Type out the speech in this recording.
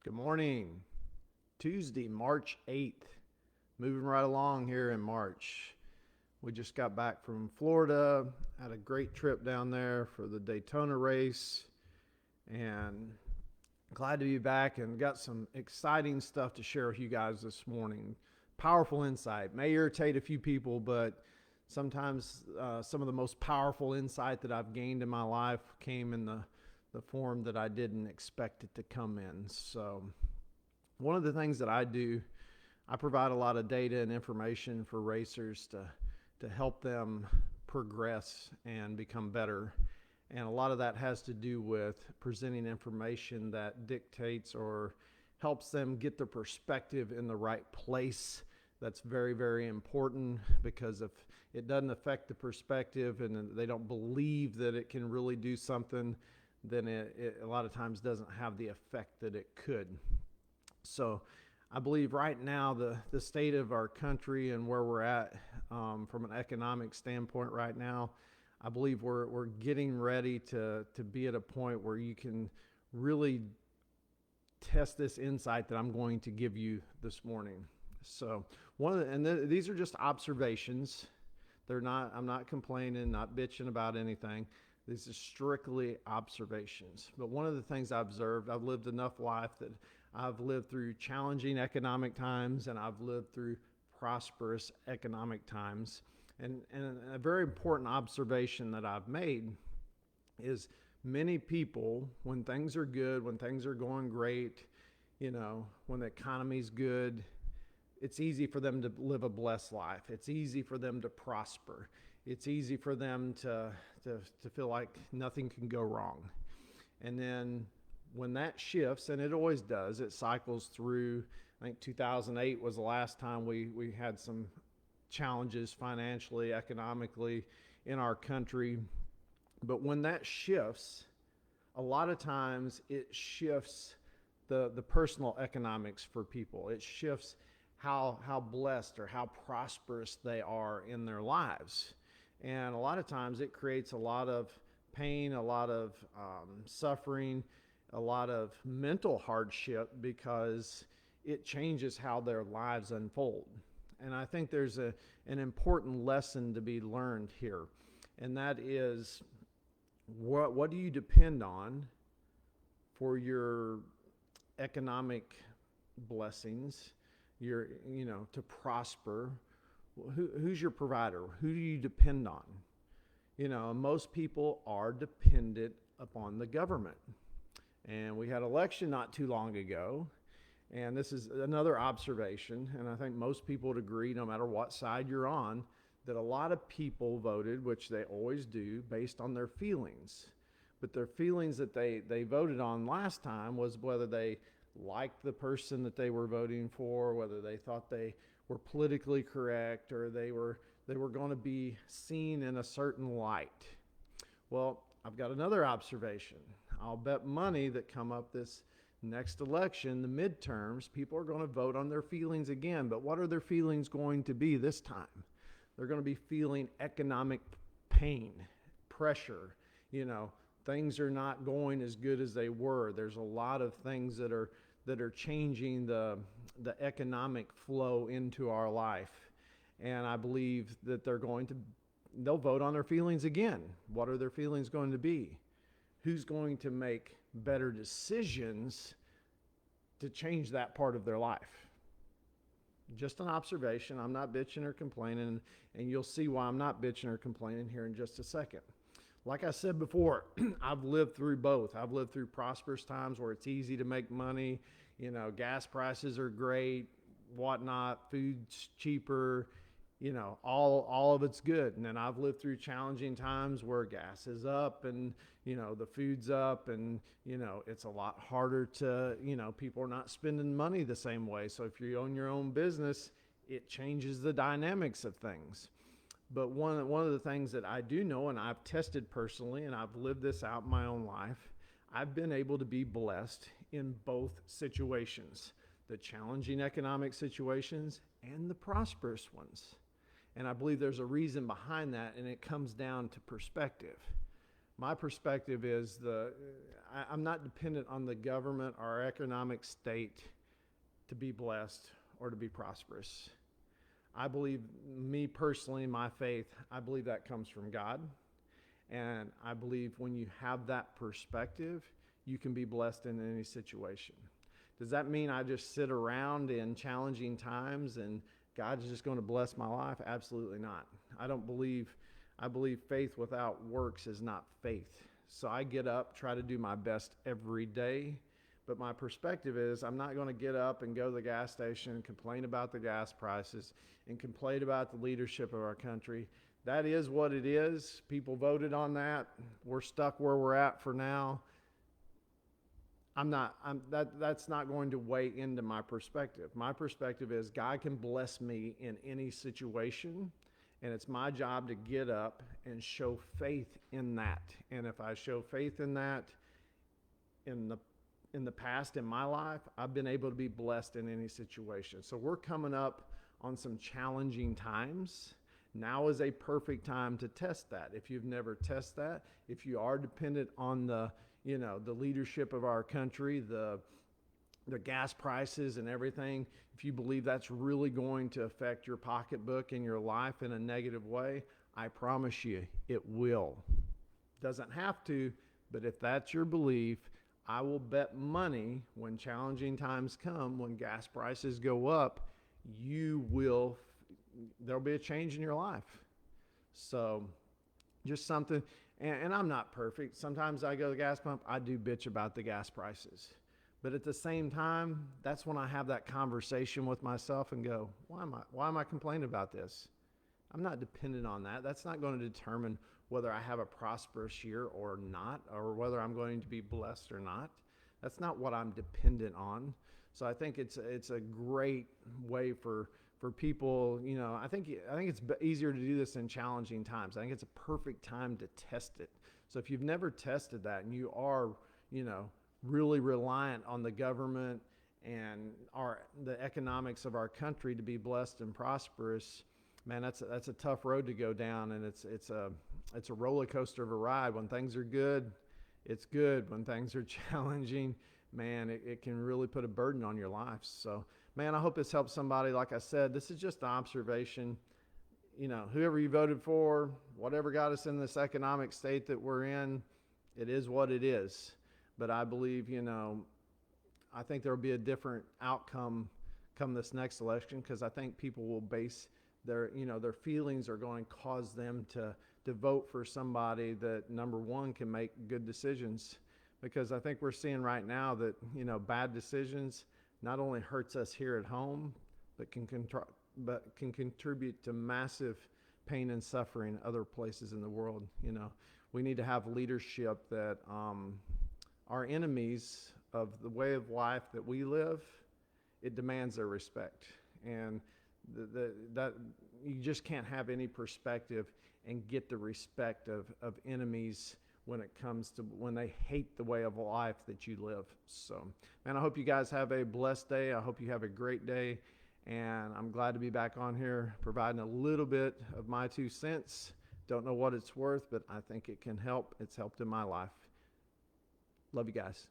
Good morning. Tuesday, March 8th. Moving right along here in March. We just got back from Florida, had a great trip down there for the Daytona race, and glad to be back and got some exciting stuff to share with you guys this morning. Powerful insight. May irritate a few people, but sometimes some of the most powerful insight that I've gained in my life came in the form that I didn't expect it to come in. So one of the things that I do, I provide a lot of data and information for racers to help them progress and become better. And a lot of that has to do with presenting information that dictates or helps them get their perspective in the right place. That's very, very important, because if it doesn't affect the perspective and they don't believe that it can really do something, then it a lot of times doesn't have the effect that it could. So I believe right now the state of our country and where we're at from an economic standpoint right now, I believe we're getting ready to be at a point where you can really test this insight that I'm going to give you this morning. So these are just observations. I'm not complaining, not bitching about anything. These are strictly observations. But one of the things I've observed, I've lived enough life that I've lived through challenging economic times and I've lived through prosperous economic times. And a very important observation that I've made is many people, when things are good, when things are going great, when the economy's good, it's easy for them to live a blessed life. It's easy for them to prosper. It's easy for them to feel like nothing can go wrong. And then when that shifts, and it always does, it cycles through. I think 2008 was the last time we had some challenges financially, economically in our country. But when that shifts, a lot of times it shifts the personal economics for people. It shifts how blessed or how prosperous they are in their lives. And a lot of times it creates a lot of pain, a lot of suffering, a lot of mental hardship, because it changes how their lives unfold. And I think there's an important lesson to be learned here. And that is, what do you depend on for your economic blessings, to prosper? Who's your provider? Who do you depend on? Most people are dependent upon the government. And we had an election not too long ago. And this is another observation, and I think most people would agree, no matter what side you're on, that a lot of people voted, which they always do, based on their feelings. But their feelings that they voted on last time was whether they liked the person that they were voting for, whether they thought they were politically correct, or they were going to be seen in a certain light. Well, I've got another observation. I'll bet money that come up this next election, the midterms, people are going to vote on their feelings again. But what are their feelings going to be this time? They're going to be feeling economic pain, pressure. Things are not going as good as they were. There's a lot of things that are changing the economic flow into our life. And I believe that they'll vote on their feelings again. What are their feelings going to be? Who's going to make better decisions to change that part of their life? Just an observation. I'm not bitching or complaining, and you'll see why I'm not bitching or complaining here in just a second. Like I said before, I've lived through both. I've lived through prosperous times where it's easy to make money. Gas prices are great, whatnot, food's cheaper, all of it's good. And then I've lived through challenging times where gas is up and, the food's up and, it's a lot harder to, people are not spending money the same way. So if you own your own business, it changes the dynamics of things. But one of the things that I do know, and I've tested personally, and I've lived this out in my own life, I've been able to be blessed in both situations, the challenging economic situations and the prosperous ones. And I believe there's a reason behind that, and it comes down to perspective. My perspective is I'm not dependent on the government or economic state to be blessed or to be prosperous. I believe, me personally, my faith, I believe that comes from God. And I believe when you have that perspective, you can be blessed in any situation. Does that mean I just sit around in challenging times and God's just going to bless my life? Absolutely not. I believe faith without works is not faith. So I get up, try to do my best every day. But my perspective is I'm not going to get up and go to the gas station and complain about the gas prices and complain about the leadership of our country. That is what it is. People voted on that. We're stuck where we're at for now. That's not going to weigh into my perspective. My perspective is God can bless me in any situation, and it's my job to get up and show faith in that. And if I show faith in that in the past in my life, I've been able to be blessed in any situation. So we're coming up on some challenging times. Now is a perfect time to test that. If you've never tested that, if you are dependent on the leadership of our country, the gas prices and everything, if you believe that's really going to affect your pocketbook and your life in a negative way, I promise you it will. Doesn't have to, but if that's your belief, I will bet money when challenging times come, when gas prices go up, there'll be a change in your life. So just something, and I'm not perfect. Sometimes I go to the gas pump, I do bitch about the gas prices. But at the same time, that's when I have that conversation with myself and go, why am I complaining about this? I'm not dependent on that. That's not going to determine whether I have a prosperous year or not, or whether I'm going to be blessed or not. That's not what I'm dependent on. So I think it's a great way for people. I think it's easier to do this in challenging times. I think it's a perfect time to test it. So if you've never tested that and you are, really reliant on the government and the economics of our country to be blessed and prosperous, man, that's a tough road to go down, and it's a roller coaster of a ride. When things are good, it's good. When things are challenging, man, it can really put a burden on your life. So, man, I hope this helps somebody. Like I said, this is just an observation. Whoever you voted for, whatever got us in this economic state that we're in, it is what it is. But I believe, I think there will be a different outcome come this next election, because I think people will base their feelings are going to cause them to vote for somebody that, number one, can make good decisions. Because I think we're seeing right now that, bad decisions not only hurts us here at home, but can contribute to massive pain and suffering other places in the world. We need to have leadership that our enemies of the way of life that we live, it demands their respect. And that you just can't have any perspective and get the respect of enemies when it comes to when they hate the way of life that you live. So, man, I hope you guys have a blessed day. I hope you have a great day. And I'm glad to be back on here providing a little bit of my 2 cents. Don't know what it's worth, but I think it can help. It's helped in my life. Love you guys.